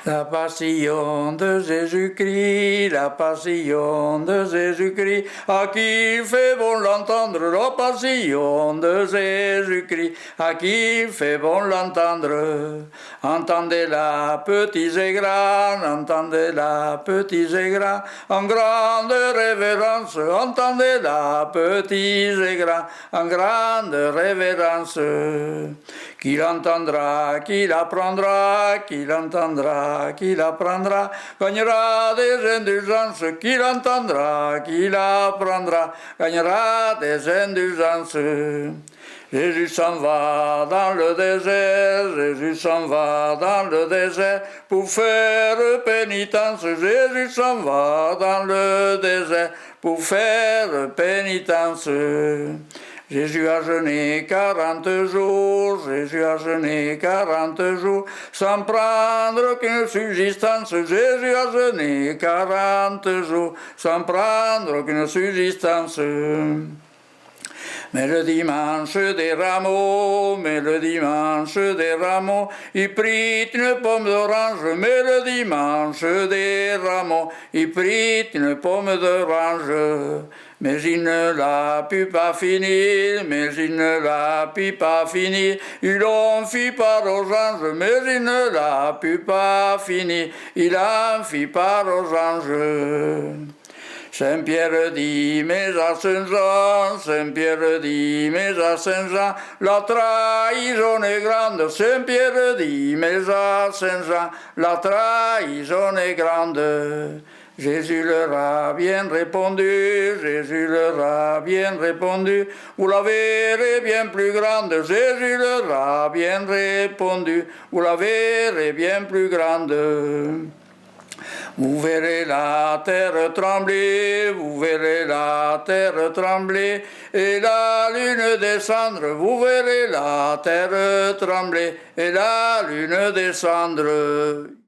La passion de Jésus-Christ, la passion de Jésus-Christ, à qui il fait bon l'entendre, la passion de Jésus-Christ, à qui il fait bon l'entendre. Entendez-la, petits et grands, entendez-la, petits et grands, en grande révérence, entendez-la, petits et grands, en grande révérence. Qu'il entendra, qu'il apprendra, qu'il entendra, qu'il apprendra, gagnera des indulgences, qu'il entendra, qu'il apprendra, gagnera des indulgences. Jésus s'en va dans le désert, Jésus s'en va dans le désert pour faire pénitence. Jésus s'en va dans le désert pour faire pénitence. Jésus a jeûné 40 jours, Jésus a jeûné 40 jours, sans prendre qu'une subsistance. Jésus a jeûné 40 jours, sans prendre qu'une subsistance. Mais le dimanche des rameaux, il prit une pomme d'orange. Mais le dimanche des rameaux, il prit une pomme d'orange. Mais il ne l'a pu pas finir, il en fit part aux anges, mais il ne l'a pu pas finir, il en fit part aux anges. Saint Pierre dit, mais à Saint Jean, Saint Pierre dit, mais à Saint Jean, la trahison est grande. Saint Pierre dit, mais à Saint Jean, la trahison est grande. Jésus leur a bien répondu, Jésus leur a bien répondu, vous la verrez bien plus grande. Jésus leur a bien répondu, vous la verrez bien plus grande. Vous verrez la terre trembler, vous verrez la terre trembler, et la lune descendre. Vous verrez la terre trembler, et la lune descendre.